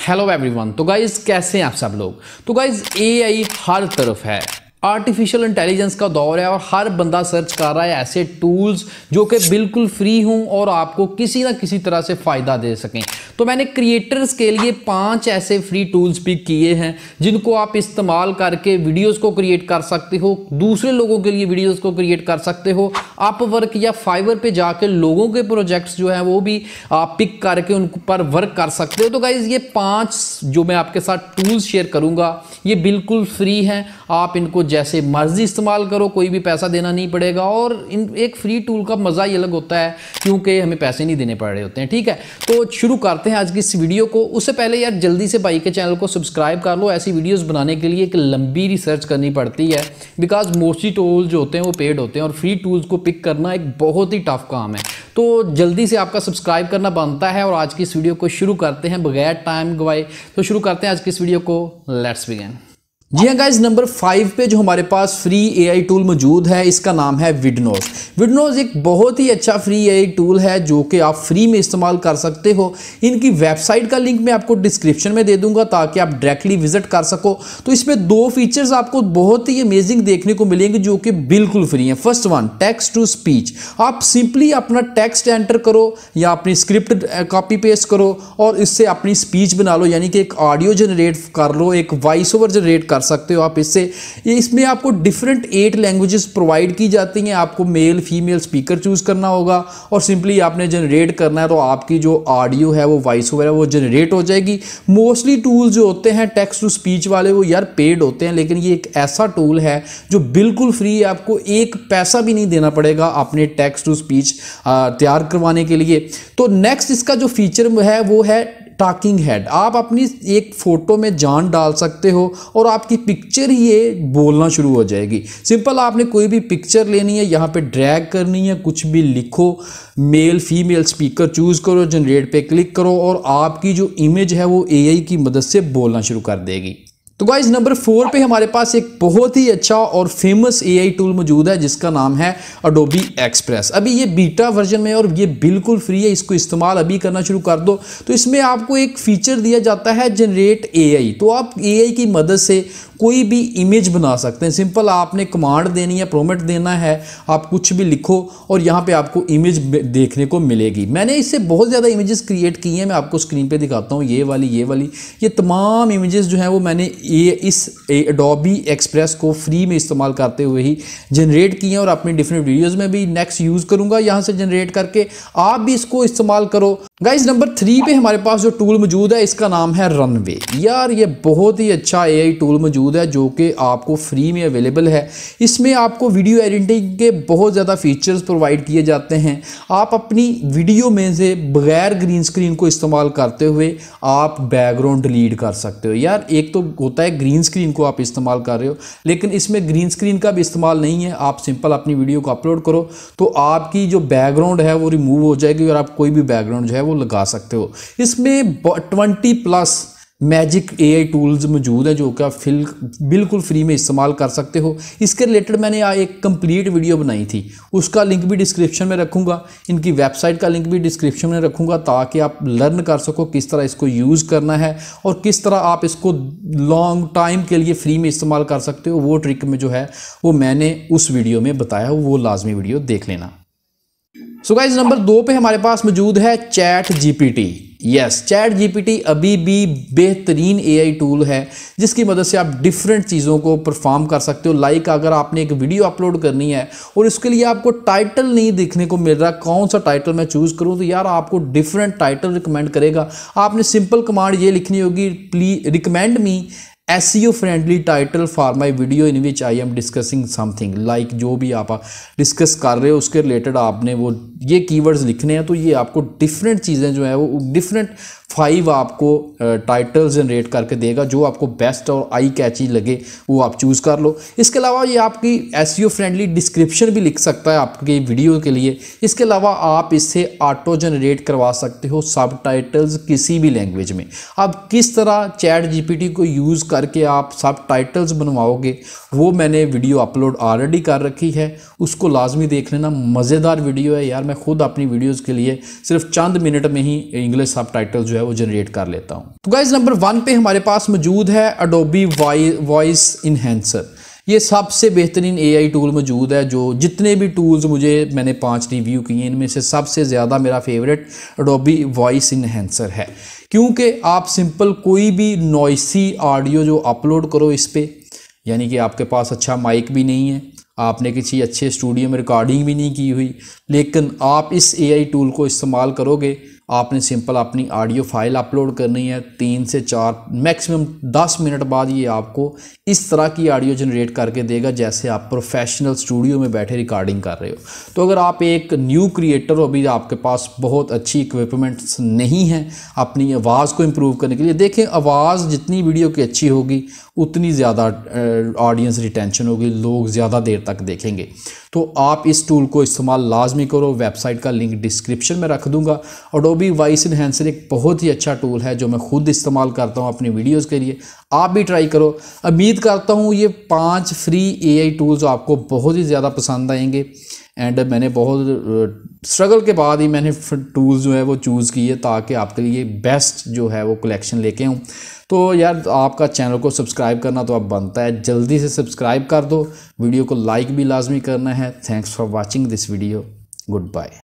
Hello everyone. तो guys कैसे हैं आप सब लोग। तो गाइज एआई हर तरफ है, आर्टिफिशियल इंटेलिजेंस का दौर है और हर बंदा सर्च कर रहा है ऐसे टूल्स जो कि बिल्कुल फ्री हों और आपको किसी ना किसी तरह से फ़ायदा दे सकें। तो मैंने क्रिएटर्स के लिए 5 ऐसे फ्री टूल्स पिक किए हैं जिनको आप इस्तेमाल करके वीडियोस को क्रिएट कर सकते हो, दूसरे लोगों के लिए वीडियोस को क्रिएट कर सकते हो। अपवर्क या फाइवर पे जाके लोगों के प्रोजेक्ट्स जो हैं वो भी आप पिक करके उन पर वर्क कर सकते हो। तो गाइज ये 5 जो मैं आपके साथ टूल्स शेयर करूँगा ये बिल्कुल फ्री हैं, आप इनको जैसे मर्जी इस्तेमाल करो, कोई भी पैसा देना नहीं पड़ेगा। और एक फ्री टूल का मज़ा ही अलग होता है क्योंकि हमें पैसे नहीं देने पड़ रहे होते हैं। ठीक है, तो शुरू करते हैं आज की इस वीडियो को। उससे पहले यार जल्दी से भाई के चैनल को सब्सक्राइब कर लो। ऐसी वीडियोस बनाने के लिए एक लंबी रिसर्च करनी पड़ती है बिकॉज मोस्टली टूल्स जो होते हैं वो पेड होते हैं और फ्री टूल्स को पिक करना एक बहुत ही टफ काम है। तो जल्दी से आपका सब्सक्राइब करना बनता है और आज की इस वीडियो को शुरू करते हैं बगैर टाइम गवाए। तो शुरू करते हैं आज की इस वीडियो को, लेट्स बिगिन। जी हाँ गाइज, नंबर 5 पे जो हमारे पास फ्री एआई टूल मौजूद है इसका नाम है विडनोज। विडनोज एक बहुत ही अच्छा फ्री एआई टूल है जो कि आप फ्री में इस्तेमाल कर सकते हो। इनकी वेबसाइट का लिंक मैं आपको डिस्क्रिप्शन में दे दूंगा ताकि आप डायरेक्टली विजिट कर सको। तो इसमें 2 फीचर्स आपको बहुत ही अमेजिंग देखने को मिलेंगे जो कि बिल्कुल फ्री हैं। First one, text to speech. आप सिंपली अपना टेक्स्ट एंटर करो या अपनी स्क्रिप्ट कॉपी पेस्ट करो और इससे अपनी स्पीच बना लो, यानी कि एक ऑडियो जनरेट कर लो, एक वॉइस ओवर जनरेट कर सकते हो आप इससे। इसमें आपको डिफरेंट 8 लैंग्वेजेस प्रोवाइड की जाती हैं। आपको मेल फीमेल स्पीकर चूज करना होगा और सिंपली आपने जनरेट करना है तो आपकी जो ऑडियो है वो वॉइस ओवर है वो जनरेट हो जाएगी। मोस्टली टूल जो होते हैं टेक्स्ट टू स्पीच वाले वो यार पेड होते हैं, लेकिन ये एक ऐसा टूल है जो बिल्कुल फ्री है। आपको एक पैसा भी नहीं देना पड़ेगा अपने टेक्स्ट टू स्पीच तैयार करवाने के लिए। तो नेक्स्ट इसका जो फीचर है वो है टॉकिंग हेड। आप अपनी एक फोटो में जान डाल सकते हो और आपकी पिक्चर ही ये बोलना शुरू हो जाएगी। सिंपल आपने कोई भी पिक्चर लेनी है, यहाँ पे ड्रैग करनी है, कुछ भी लिखो, मेल फीमेल स्पीकर चूज करो, जनरेट पे क्लिक करो और आपकी जो इमेज है वो एआई की मदद से बोलना शुरू कर देगी। तो गाइज नंबर 4 पे हमारे पास एक बहुत ही अच्छा और फेमस एआई टूल मौजूद है जिसका नाम है अडोबी एक्सप्रेस। अभी ये बीटा वर्जन में और ये बिल्कुल फ्री है, इसको इस्तेमाल अभी करना शुरू कर दो। तो इसमें आपको एक फीचर दिया जाता है जनरेट एआई। तो आप एआई की मदद से कोई भी इमेज बना सकते हैं। सिंपल आपने कमांड देनी है, प्रॉम्प्ट देना है, आप कुछ भी लिखो और यहाँ पे आपको इमेज देखने को मिलेगी। मैंने इससे बहुत ज़्यादा इमेजेस क्रिएट की हैं, मैं आपको स्क्रीन पे दिखाता हूँ। ये वाली ये तमाम इमेजेस जो हैं वो मैंने इस एडोबी एक्सप्रेस को फ्री में इस्तेमाल करते हुए ही जनरेट किए हैं और अपनी डिफरेंट वीडियोज़ में भी नेक्स्ट यूज़ करूँगा यहाँ से जनरेट करके। आप भी इसको इस्तेमाल करो। गाइज नंबर 3 पे हमारे पास जो टूल मौजूद है इसका नाम है रनवे। यार ये बहुत ही अच्छा एआई टूल मौजूद है जो कि आपको फ्री में अवेलेबल है। इसमें आपको वीडियो एडिटिंग के बहुत ज़्यादा फीचर्स प्रोवाइड किए जाते हैं। आप अपनी वीडियो में से बगैर ग्रीन स्क्रीन को इस्तेमाल करते हुए आप बैकग्राउंड डिलीट कर सकते हो। यार एक तो होता है ग्रीन स्क्रीन को आप इस्तेमाल कर रहे हो, लेकिन इसमें ग्रीन स्क्रीन का भी इस्तेमाल नहीं है। आप सिंपल अपनी वीडियो को अपलोड करो तो आपकी जो बैकग्राउंड है वो रिमूव हो जाएगी और आप कोई भी बैकग्राउंड जो है वो लगा सकते हो। इसमें 20+ मैजिक एआई टूल्स मौजूद है जो कि आप बिल्कुल फ्री में इस्तेमाल कर सकते हो। इसके रिलेटेड मैंने एक कंप्लीट वीडियो बनाई थी, उसका लिंक भी डिस्क्रिप्शन में रखूंगा। इनकी वेबसाइट का लिंक भी डिस्क्रिप्शन में रखूंगा ताकि आप लर्न कर सको किस तरह इसको यूज़ करना है और किस तरह आप इसको लॉन्ग टाइम के लिए फ्री में इस्तेमाल कर सकते हो। वो ट्रिक में जो है वो मैंने उस वीडियो में बताया, वो लाजमी वीडियो देख लेना। सो गाइज नंबर 2 पे हमारे पास मौजूद है chat GPT. Yes, chat GPT अभी भी बेहतरीन एआई टूल है जिसकी मदद से आप डिफरेंट चीज़ों को परफॉर्म कर सकते हो। लाइक अगर आपने एक वीडियो अपलोड करनी है और उसके लिए आपको टाइटल नहीं देखने को मिल रहा, कौन सा टाइटल मैं चूज़ करूं, तो यार आपको डिफरेंट टाइटल रिकमेंड करेगा। आपने सिंपल कमांड ये लिखनी होगी, please recommend me SEO friendly title for my video in which I am discussing something. Like जो भी आप डिस्कस कर रहे हो उसके रिलेटेड आपने वो ये कीवर्ड्स लिखने हैं। तो ये आपको डिफरेंट चीज़ें जो है वो डिफरेंट 5 आपको टाइटल जनरेट करके देगा जो आपको बेस्ट और आई कैची लगे वो आप चूज़ कर लो। इसके अलावा ये आपकी SEO फ्रेंडली डिस्क्रिप्शन भी लिख सकता है आपके वीडियो के लिए। इसके अलावा आप इससे ऑटो जनरेट करवा सकते हो सब टाइटल्स किसी भी लैंग्वेज में। अब किस तरह चैट जीपीटी को यूज़ करके आप सब टाइटल्स बनवाओगे वो मैंने वीडियो अपलोड ऑलरेडी कर रखी है, उसको लाजमी देख लेना। मज़ेदार वीडियो है यार, मैं खुद अपनी वीडियोज़ के लिए सिर्फ चंद मिनट में ही इंग्लिश सब टाइटल जो है वो जनरेट कर लेता हूँ। तो गाइज नंबर 1 पे हमारे पास मौजूद है अडोबी वॉइस इन्हेंसर। ये सबसे बेहतरीन AI टूल मौजूद है। जो जितने भी टूल्स मैंने 5 रिव्यू किए इनमें से सबसे ज़्यादा मेरा फेवरेट अडोबी वॉइस इन्हेंसर है, क्योंकि आप सिंपल कोई भी नॉइसी ऑडियो जो अपलोड करो इस पर, यानी कि आपके पास अच्छा माइक भी नहीं है, आपने किसी अच्छे स्टूडियो में रिकॉर्डिंग भी नहीं की हुई, लेकिन आप इस AI टूल को इस्तेमाल करोगे, आपने सिंपल अपनी ऑडियो फाइल अपलोड करनी है। 3 से 4 मैक्सिमम 10 मिनट बाद ये आपको इस तरह की ऑडियो जनरेट करके देगा जैसे आप प्रोफेशनल स्टूडियो में बैठे रिकॉर्डिंग कर रहे हो। तो अगर आप एक न्यू क्रिएटर हो, अभी आपके पास बहुत अच्छी इक्विपमेंट्स नहीं है अपनी आवाज़ को इम्प्रूव करने के लिए, देखें आवाज़ जितनी वीडियो की अच्छी होगी उतनी ज़्यादा ऑडियंस रिटेंशन होगी, लोग ज़्यादा देर तक देखेंगे। तो आप इस टूल को इस्तेमाल लाजमी करो। वेबसाइट का लिंक डिस्क्रिप्शन में रख दूंगा। अडोबी वॉइस इन्हेंसर एक बहुत ही अच्छा टूल है जो मैं खुद इस्तेमाल करता हूँ अपनी वीडियोस के लिए, आप भी ट्राई करो। उम्मीद करता हूँ ये 5 फ्री AI टूल्स आपको बहुत ही ज़्यादा पसंद आएंगे। एंड मैंने बहुत स्ट्रगल के बाद ही मैंने टूल्स जो है वो चूज़ किए ताकि आपके लिए बेस्ट जो है वो कलेक्शन लेके आऊँ। तो यार आपका चैनल को सब्सक्राइब करना तो अब बनता है, जल्दी से सब्सक्राइब कर दो, वीडियो को लाइक भी लाजमी करना है। Thanks for watching this video, good bye.